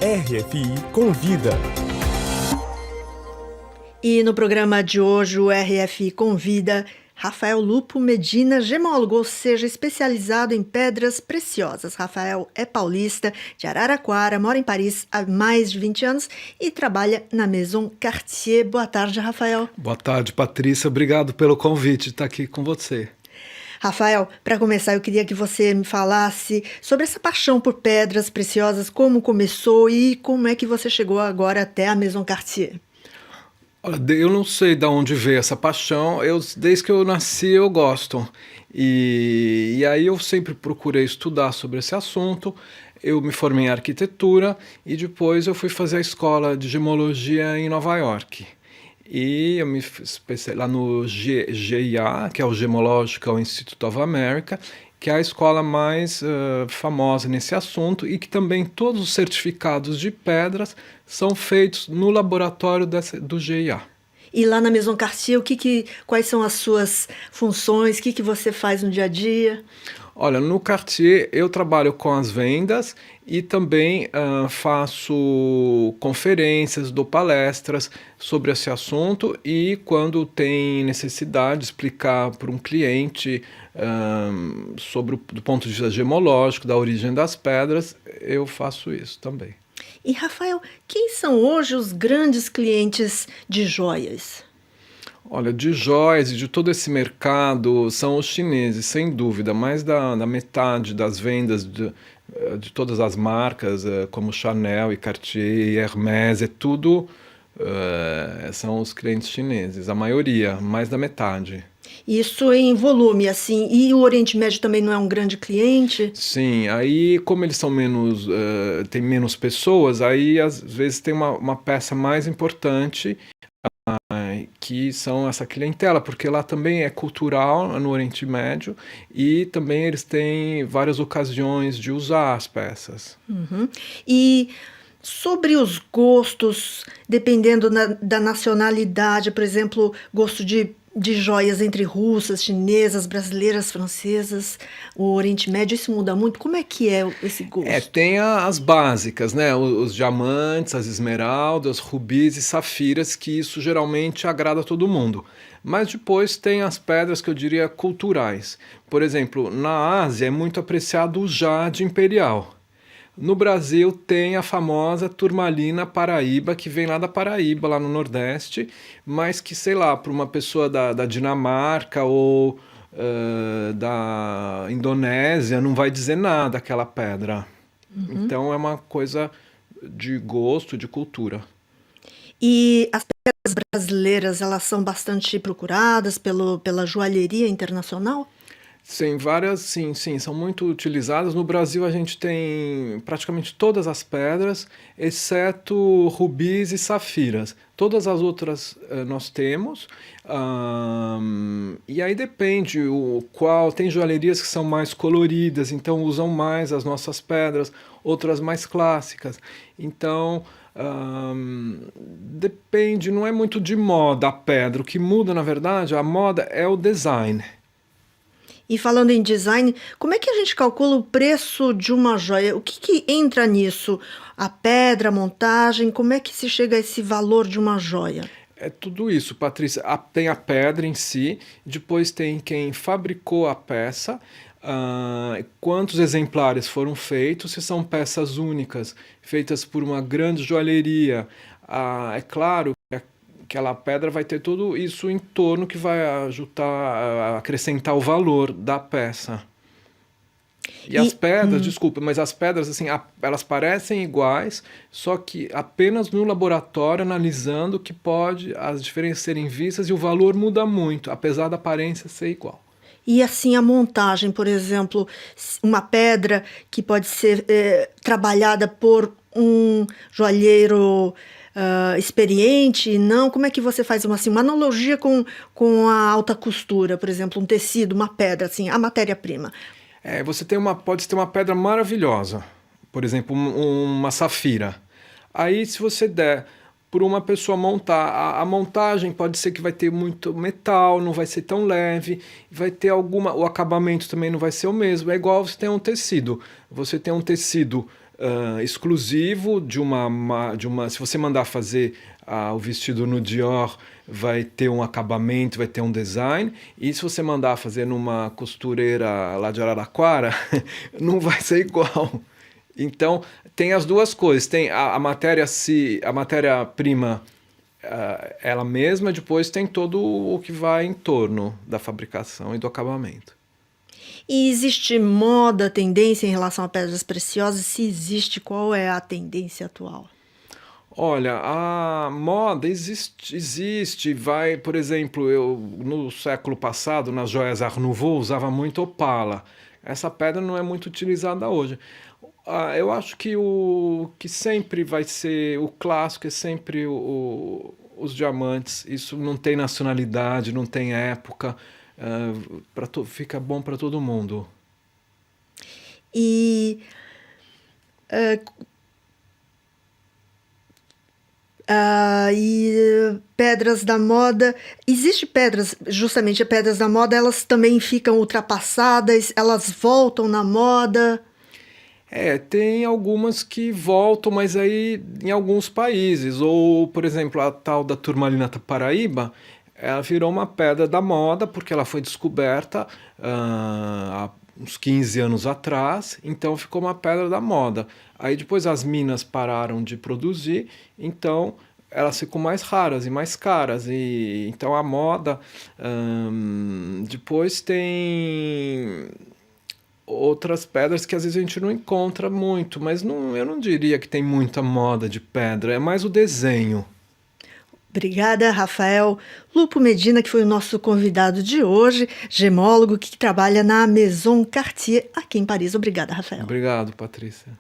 RFI Convida. E no programa de hoje, o RFI convida Rafael Lupo Medina, gemólogo, ou seja, especializado em pedras preciosas. Rafael é paulista, de Araraquara, mora em Paris há mais de 20 anos e trabalha na Maison Cartier. Boa tarde, Rafael. Boa tarde, Patrícia. Obrigado pelo convite de estar aqui com você. Rafael, para começar, eu queria que você me falasse sobre essa paixão por pedras preciosas, como começou e como é que você chegou agora até a Maison Cartier. Olha, eu não sei de onde veio essa paixão, desde que eu nasci eu gosto. E aí eu sempre procurei estudar sobre esse assunto. Eu me formei em arquitetura e depois eu fui fazer a escola de gemologia em Nova York. E eu me especializei lá no GIA, que é o Gemological Institute of America, que é a escola mais famosa nesse assunto e que também todos os certificados de pedras são feitos no laboratório do GIA. E lá na Maison Cartier, quais são as suas funções? O que você faz no dia a dia? Olha, no Cartier eu trabalho com as vendas e também faço conferências, dou palestras sobre esse assunto e quando tem necessidade de explicar para um cliente sobre do ponto de vista gemológico, da origem das pedras, eu faço isso também. E, Rafael, quem são hoje os grandes clientes de joias? Olha, de joias e de todo esse mercado são os chineses, sem dúvida. Mais da metade das vendas de todas as marcas, como Chanel e Cartier e Hermès, são os clientes chineses. A maioria, mais da metade. Isso em volume, assim. E o Oriente Médio também não é um grande cliente? Sim, aí como eles são menos, tem menos pessoas, aí às vezes tem uma peça mais importante, que são essa clientela, porque lá também é cultural no Oriente Médio e também eles têm várias ocasiões de usar as peças. Uhum. E sobre os gostos, dependendo da nacionalidade, por exemplo, gosto de joias entre russas, chinesas, brasileiras, francesas, o Oriente Médio, isso muda muito? Como é que é esse gosto? Tem as básicas, né? Os diamantes, as esmeraldas, rubis e safiras, que isso geralmente agrada a todo mundo. Mas depois tem as pedras que eu diria culturais. Por exemplo, na Ásia é muito apreciado o jade imperial. No Brasil tem a famosa turmalina Paraíba, que vem lá da Paraíba, lá no Nordeste, mas que, sei lá, para uma pessoa da Dinamarca ou da Indonésia não vai dizer nada aquela pedra. Uhum. Então é uma coisa de gosto, de cultura. E as pedras brasileiras, elas são bastante procuradas pela joalheria internacional? Sim, várias, sim, são muito utilizadas. No Brasil a gente tem praticamente todas as pedras, exceto rubis e safiras. Todas as outras nós temos, e aí depende tem joalherias que são mais coloridas, então usam mais as nossas pedras, outras mais clássicas. Então, depende, não é muito de moda a pedra. O que muda, na verdade, a moda é o design. E falando em design, como é que a gente calcula o preço de uma joia? O que entra nisso? A pedra, a montagem, como é que se chega a esse valor de uma joia? É tudo isso, Patrícia. Tem a pedra em si, depois tem quem fabricou a peça, quantos exemplares foram feitos, se são peças únicas, feitas por uma grande joalheria. É claro que aquela pedra vai ter tudo isso em torno que vai ajudar a acrescentar o valor da peça. E as pedras, desculpa, mas as pedras, assim, elas parecem iguais, só que apenas no laboratório, analisando, que pode as diferenças serem vistas e o valor muda muito, apesar da aparência ser igual. E assim a montagem, por exemplo, uma pedra que pode ser trabalhada por um joalheiro experiente, não? Como é que você faz uma analogia com a alta costura, por exemplo, um tecido, uma pedra, assim, a matéria-prima? Pode ter uma pedra maravilhosa, por exemplo, uma safira. Aí, se você der por uma pessoa montar, a montagem pode ser que vai ter muito metal, não vai ser tão leve, vai ter o acabamento também não vai ser o mesmo. É igual você tem um tecido. Você tem um tecido exclusivo se você mandar fazer o vestido no Dior, vai ter um acabamento, vai ter um design, e se você mandar fazer numa costureira lá de Araraquara, não vai ser igual. Então, tem as duas coisas. Tem a matéria-prima, ela mesma, depois tem todo o que vai em torno da fabricação e do acabamento. E existe moda, tendência em relação a pedras preciosas? Se existe, qual é a tendência atual? Olha, a moda existe, vai, por exemplo, eu no século passado, nas joias Art Nouveau, usava muito opala. Essa pedra não é muito utilizada hoje. Eu acho que o que sempre vai ser o clássico é sempre os diamantes. Isso não tem nacionalidade, não tem época, fica bom para todo mundo. E pedras da moda, existe pedras, justamente as pedras da moda, elas também ficam ultrapassadas, elas voltam na moda? Tem algumas que voltam, mas aí em alguns países. Ou, por exemplo, a tal da turmalina Paraíba, ela virou uma pedra da moda porque ela foi descoberta há uns 15 anos atrás, então ficou uma pedra da moda. Aí depois as minas pararam de produzir, então elas ficam mais raras e mais caras. E então a moda depois tem outras pedras que às vezes a gente não encontra muito, mas eu não diria que tem muita moda de pedra, é mais o desenho. Obrigada, Rafael Lupo Medina, que foi o nosso convidado de hoje, gemólogo que trabalha na Maison Cartier, aqui em Paris. Obrigada, Rafael. Obrigado, Patrícia.